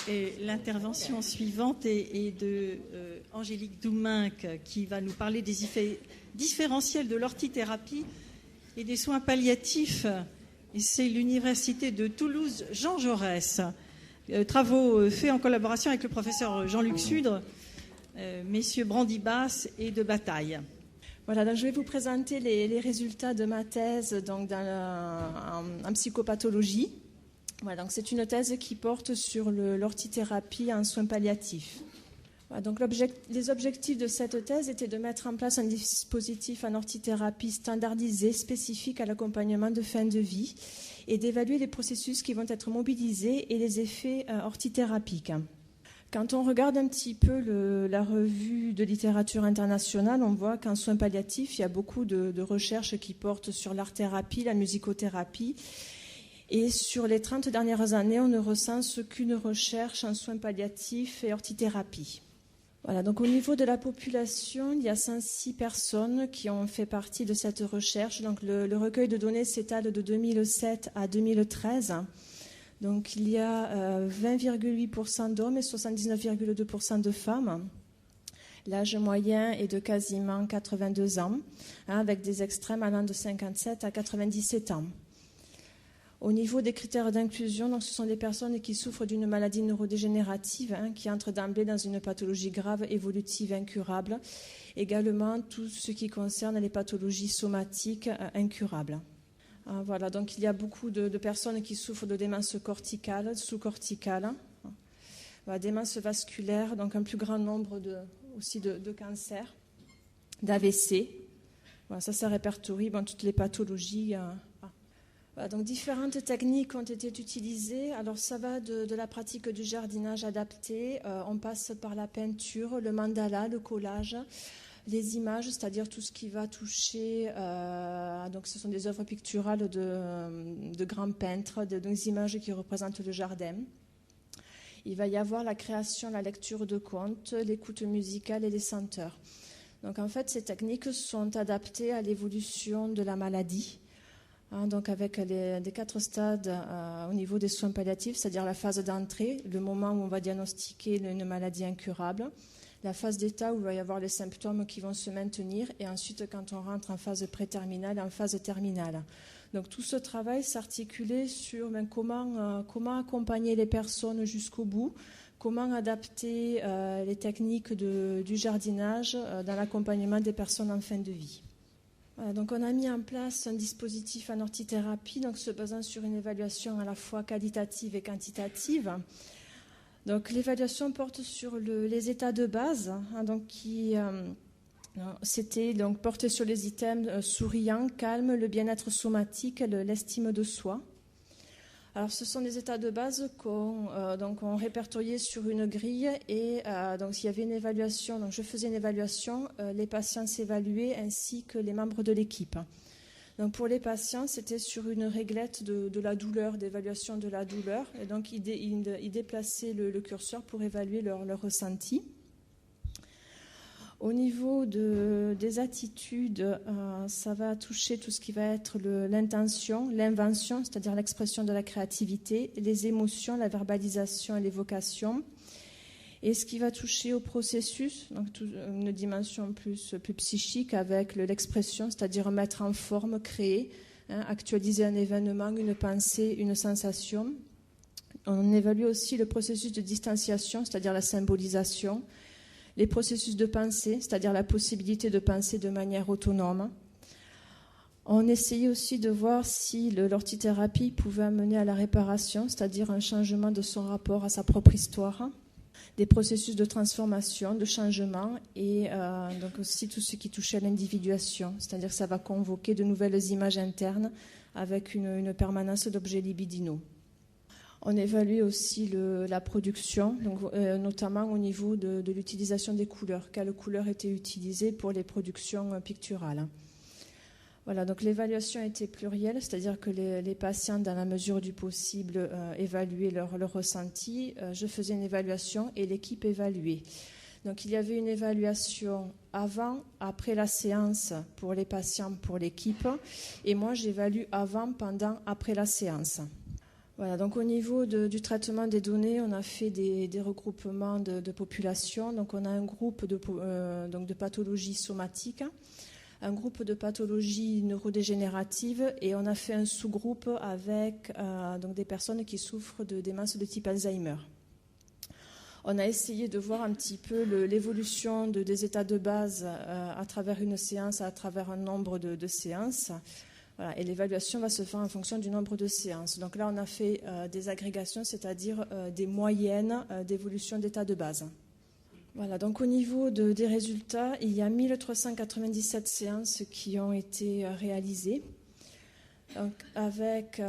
Et l'intervention suivante est de Angélique Douminc, qui va nous parler des effets différentiels de l'ortithérapie et des soins palliatifs. Et c'est l'Université de Toulouse Jean Jaurès. Travaux faits en collaboration avec le professeur Jean-Luc Sudre, messieurs Brandibas et de Bataille. Voilà, donc je vais vous présenter les résultats de ma thèse donc en psychopathologie. Voilà, donc c'est une thèse qui porte sur l'ortithérapie en soins palliatifs. Voilà, donc les objectifs de cette thèse étaient de mettre en place un dispositif en ortithérapie standardisé, spécifique à l'accompagnement de fin de vie, et d'évaluer les processus qui vont être mobilisés et les effets orthithérapiques. Quand on regarde un petit peu la revue de littérature internationale, on voit qu'en soins palliatifs, il y a beaucoup de recherches qui portent sur l'art-thérapie, la musicothérapie. Et sur les 30 dernières années, on ne recense qu'une recherche en soins palliatifs et orthithérapie. Voilà, donc au niveau de la population, il y a 106 personnes qui ont fait partie de cette recherche. Donc le recueil de données s'étale de 2007 à 2013. Donc il y a 20,8% d'hommes et 79,2% de femmes. L'âge moyen est de quasiment 82 ans, avec des extrêmes allant de 57 à 97 ans. Au niveau des critères d'inclusion, donc ce sont des personnes qui souffrent d'une maladie neurodégénérative, qui entrent d'emblée dans une pathologie grave, évolutive, incurable. Également, tout ce qui concerne les pathologies somatiques incurables. Voilà, donc il y a beaucoup de personnes qui souffrent de démence corticale, sous-corticale, démence vasculaire, donc un plus grand nombre aussi de cancers, d'AVC. Voilà, ça répertorie toutes les pathologies. Donc différentes techniques ont été utilisées. Alors ça va de la pratique du jardinage adapté, on passe par la peinture, le mandala, le collage, les images, c'est-à-dire tout ce qui va toucher, donc ce sont des œuvres picturales de grands peintres, des images qui représentent le jardin. Il va y avoir la création, la lecture de contes, l'écoute musicale et les senteurs. Donc en fait, ces techniques sont adaptées à l'évolution de la maladie. Donc avec les 4 stades au niveau des soins palliatifs, c'est-à-dire la phase d'entrée, le moment où on va diagnostiquer une maladie incurable, la phase d'état où il va y avoir les symptômes qui vont se maintenir, et ensuite quand on rentre en phase préterminale, en phase terminale. Donc tout ce travail s'articulait sur comment accompagner les personnes jusqu'au bout, comment adapter les techniques du jardinage dans l'accompagnement des personnes en fin de vie. Voilà, donc on a mis en place un dispositif en orthithérapie, donc se basant sur une évaluation à la fois qualitative et quantitative. Donc l'évaluation porte sur les états de base, c'était donc porté sur les items souriant, calme, le bien-être somatique, l'estime de soi. Alors ce sont des états de base qu'on répertoriait sur une grille, et donc il y avait une évaluation, donc je faisais une évaluation, les patients s'évaluaient ainsi que les membres de l'équipe. Donc pour les patients, c'était sur une réglette de la douleur, d'évaluation de la douleur, et donc ils déplaçaient le curseur pour évaluer leur ressenti. Au niveau des attitudes, ça va toucher tout ce qui va être l'intention, l'invention, c'est-à-dire l'expression de la créativité, les émotions, la verbalisation et l'évocation. Et ce qui va toucher au processus, donc une dimension plus psychique avec l'expression, c'est-à-dire mettre en forme, créer, actualiser un événement, une pensée, une sensation. On évalue aussi le processus de distanciation, c'est-à-dire la symbolisation, les processus de pensée, c'est-à-dire la possibilité de penser de manière autonome. On essayait aussi de voir si l'orthithérapie pouvait amener à la réparation, c'est-à-dire un changement de son rapport à sa propre histoire, des processus de transformation, de changement, et donc aussi tout ce qui touchait à l'individuation, c'est-à-dire que ça va convoquer de nouvelles images internes avec une permanence d'objets libidinaux. On évalue aussi la production, donc, notamment au niveau de l'utilisation des couleurs, quelles couleurs étaient utilisées pour les productions picturales. Voilà, donc l'évaluation était plurielle, c'est-à-dire que les patients, dans la mesure du possible, évaluaient leur ressenti. Je faisais une évaluation et l'équipe évaluait. Donc il y avait une évaluation avant, après la séance pour les patients, pour l'équipe, et moi j'évalue avant, pendant, après la séance. Voilà, donc au niveau du traitement des données, on a fait des regroupements de populations. Donc on a un groupe de pathologies somatiques, un groupe de pathologies neurodégénératives et on a fait un sous-groupe avec donc des personnes qui souffrent de démence de type Alzheimer. On a essayé de voir un petit peu l'évolution des états de base à travers une séance, à travers un nombre de séances. Voilà, et l'évaluation va se faire en fonction du nombre de séances. Donc là, on a fait des agrégations, c'est-à-dire des moyennes d'évolution d'état de base. Voilà, donc au niveau des résultats, il y a 1397 séances qui ont été réalisées. Donc, avec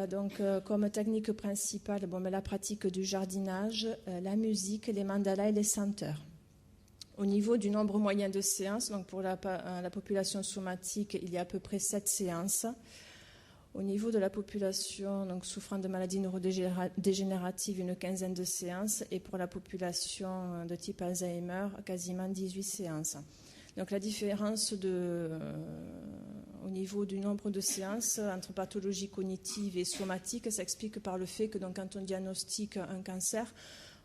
comme technique principale la pratique du jardinage, la musique, les mandalas et les senteurs. Au niveau du nombre moyen de séances, donc pour la population somatique, il y a à peu près 7 séances. Au niveau de la population souffrant de maladies neurodégénératives, une quinzaine de séances. Et pour la population de type Alzheimer, quasiment 18 séances. Donc la différence au niveau du nombre de séances entre pathologie cognitive et somatique s'explique par le fait que quand on diagnostique un cancer,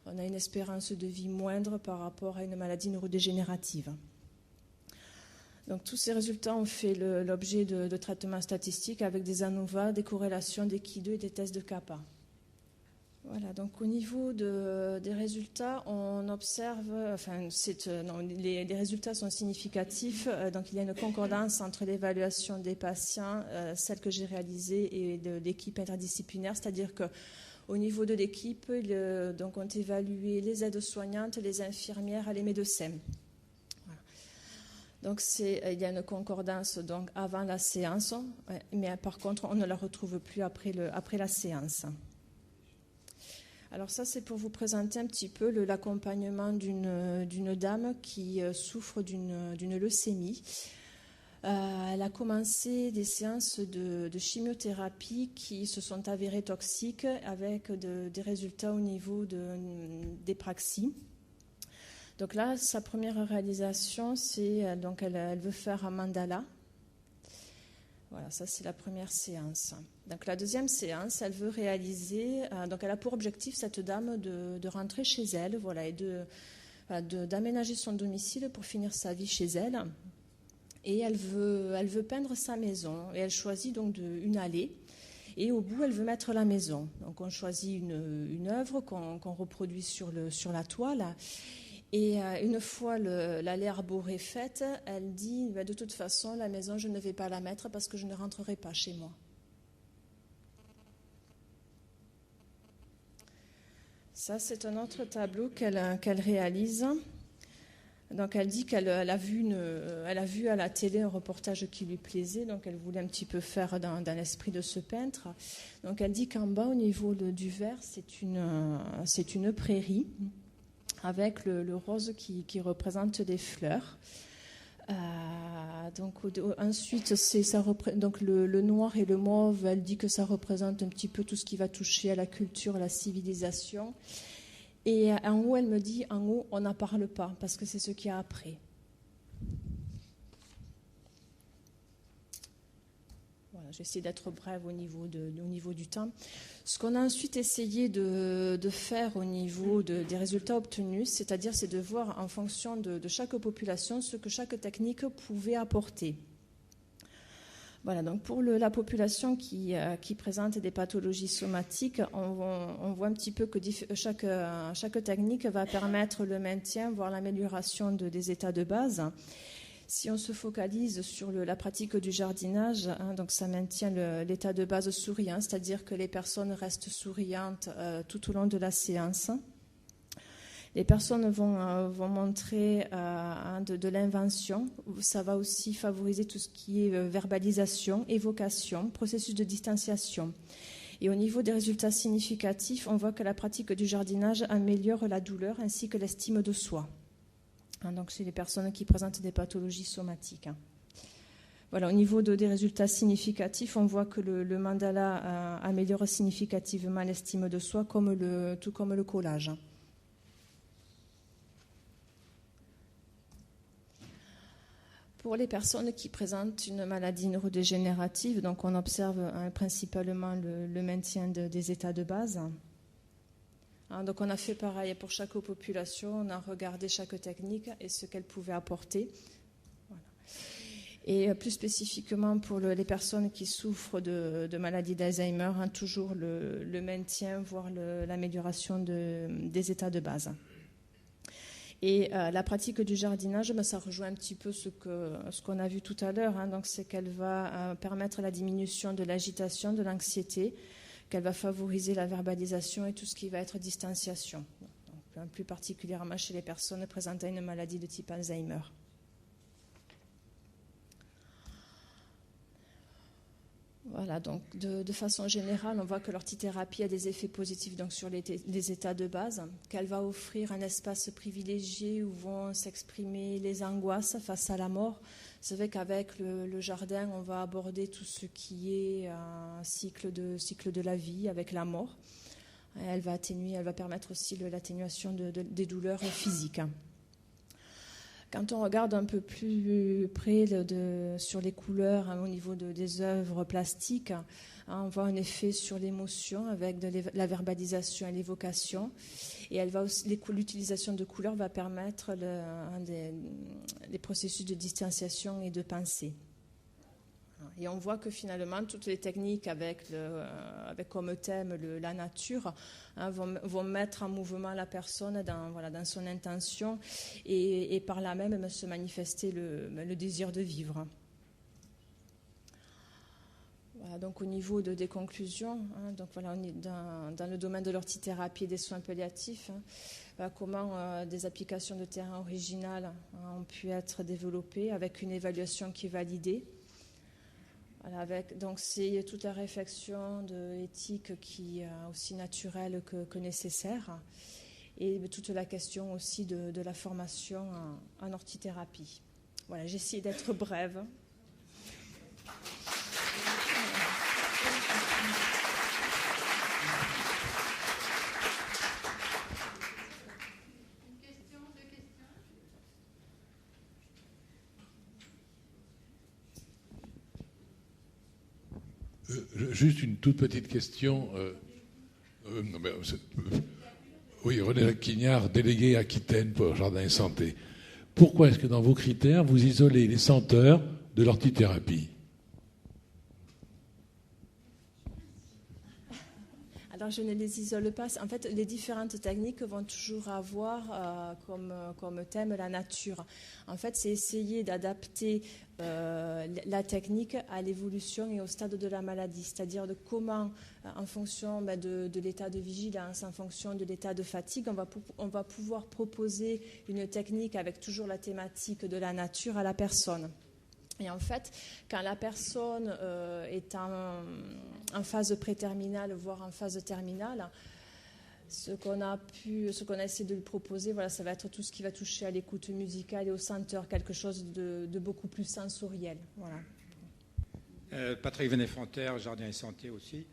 on a une espérance de vie moindre par rapport à une maladie neurodégénérative. Donc tous ces résultats ont fait l'objet de traitements statistiques avec des ANOVA, des corrélations, des Ki2 et des tests de kappa. Voilà, donc au niveau des résultats, on observe, les résultats sont significatifs, donc il y a une concordance entre l'évaluation des patients, celle que j'ai réalisée, et de l'équipe interdisciplinaire, c'est-à-dire qu'au niveau de l'équipe, donc ont évalué les aides-soignantes, les infirmières et les médecins. Voilà. Donc il y a une concordance donc, avant la séance, mais par contre, on ne la retrouve plus après la séance. Alors ça, c'est pour vous présenter un petit peu l'accompagnement d'une dame qui souffre d'une leucémie. Elle a commencé des séances de chimiothérapie qui se sont avérées toxiques avec des résultats au niveau des praxies. Donc là, sa première réalisation, c'est donc elle veut faire un mandala. Voilà, ça c'est la première séance. Donc la deuxième séance, elle veut réaliser, donc elle a pour objectif, cette dame, de rentrer chez elle, voilà, et d'aménager son domicile pour finir sa vie chez elle. Et elle veut peindre sa maison. Et elle choisit donc une allée. Et au bout, elle veut mettre la maison. Donc on choisit une œuvre qu'on reproduit sur la toile. Et une fois l'allée arborée faite, elle dit de toute façon, la maison, je ne vais pas la mettre parce que je ne rentrerai pas chez moi. Ça, c'est un autre tableau qu'elle réalise. Donc, elle dit qu'elle a vu à la télé un reportage qui lui plaisait, donc elle voulait un petit peu faire dans l'esprit de ce peintre. Donc, elle dit qu'en bas, au niveau du vert, c'est une prairie, avec le rose qui représente des fleurs. Ensuite, donc le noir et le mauve, elle dit que ça représente un petit peu tout ce qui va toucher à la culture, à la civilisation. Et en haut, elle me dit, en haut, on n'en parle pas, parce que c'est ce qu'il y a après. Voilà, j'essaie d'être brève au niveau du temps. Ce qu'on a ensuite essayé de faire au niveau des résultats obtenus, c'est de voir en fonction de chaque population ce que chaque technique pouvait apporter. Voilà, donc pour la population qui présente des pathologies somatiques, on voit un petit peu que chaque technique va permettre le maintien, voire l'amélioration des états de base. Si on se focalise sur la pratique du jardinage, donc ça maintient l'état de base souriant, c'est-à-dire que les personnes restent souriantes tout au long de la séance. Les personnes vont montrer de l'invention. Ça va aussi favoriser tout ce qui est verbalisation, évocation, processus de distanciation. Et au niveau des résultats significatifs, on voit que la pratique du jardinage améliore la douleur ainsi que l'estime de soi. Donc chez les personnes qui présentent des pathologies somatiques. Voilà, au niveau des résultats significatifs, on voit que le mandala améliore significativement l'estime de soi, tout comme le collage. Pour les personnes qui présentent une maladie neurodégénérative, donc on observe principalement le maintien des états de base. Donc on a fait pareil pour chaque population, on a regardé chaque technique et ce qu'elle pouvait apporter. Voilà. Et plus spécifiquement pour les personnes qui souffrent de maladie d'Alzheimer, toujours le maintien, voire l'amélioration des états de base. Et la pratique du jardinage, ça rejoint un petit peu ce qu'on a vu tout à l'heure. Donc c'est qu'elle va permettre la diminution de l'agitation, de l'anxiété, qu'elle va favoriser la verbalisation et tout ce qui va être distanciation. Donc, plus particulièrement chez les personnes présentant une maladie de type Alzheimer. Voilà, donc de façon générale, on voit que l'ortithérapie a des effets positifs donc, sur les états de base, qu'elle va offrir un espace privilégié où vont s'exprimer les angoisses face à la mort. C'est vrai qu'avec le jardin, on va aborder tout ce qui est un cycle de la vie avec la mort. Elle va permettre aussi l'atténuation des douleurs physiques. Quand on regarde un peu plus près sur les couleurs au niveau des œuvres plastiques, on voit un effet sur l'émotion avec la verbalisation et l'évocation. Et l'utilisation de couleurs va permettre les processus de distanciation et de pensée. Et on voit que finalement, toutes les techniques avec comme thème la nature vont mettre en mouvement la personne dans son intention et par là même se manifester le désir de vivre. Voilà, donc au niveau des conclusions, donc voilà, on est dans le domaine de l'ortithérapie et des soins palliatifs. Comment des applications de terrain originales ont pu être développées avec une évaluation qui est validée. Voilà, donc c'est toute la réflexion éthique qui est aussi naturelle que nécessaire et toute la question aussi de la formation en ortithérapie. Voilà, j'ai essayé d'être brève. Juste une toute petite question. Oui, René Quignard, délégué Aquitaine pour Jardin et Santé. Pourquoi est-ce que dans vos critères, vous isolez les senteurs de l'ortithérapie ? Alors, je ne les isole pas. En fait, les différentes techniques vont toujours avoir comme thème la nature. En fait, c'est essayer d'adapter la technique à l'évolution et au stade de la maladie. C'est-à-dire de comment, en fonction de l'état de vigilance, en fonction de l'état de fatigue, on va pouvoir proposer une technique avec toujours la thématique de la nature à la personne. Et en fait, quand la personne est en phase préterminale, voire en phase terminale, ce qu'on a essayé de lui proposer, voilà, ça va être tout ce qui va toucher à l'écoute musicale et au senteur, quelque chose de beaucoup plus sensoriel. Voilà. Patrick Venet-Fonter, Jardin et Santé aussi.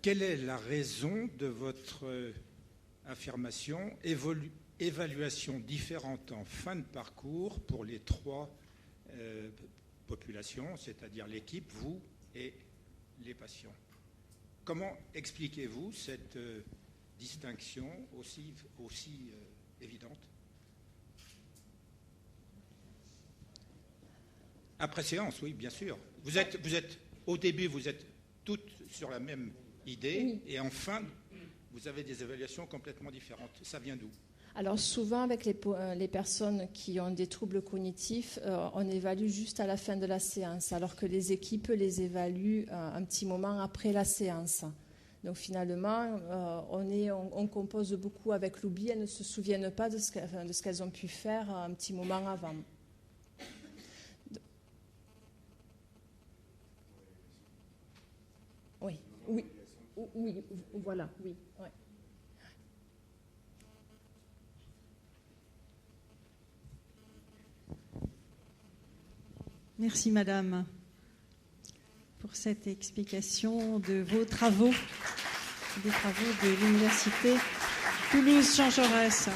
Quelle est la raison de votre affirmation évaluation différente en fin de parcours pour les trois population, c'est-à-dire l'équipe, vous et les patients. Comment expliquez-vous cette distinction aussi évidente ? Après séance, oui, bien sûr. Vous êtes au début, vous êtes toutes sur la même idée, oui. Et en fin, vous avez des évaluations complètement différentes. Ça vient d'où ? Alors souvent, avec les personnes qui ont des troubles cognitifs, on évalue juste à la fin de la séance, alors que les équipes les évaluent un petit moment après la séance. Donc finalement, on compose beaucoup avec l'oubli, elles ne se souviennent pas de ce qu'elles ont pu faire un petit moment avant. Oui, voilà, oui. Ouais. Merci Madame pour cette explication de vos travaux, des travaux de l'Université Toulouse Jean Jaurès.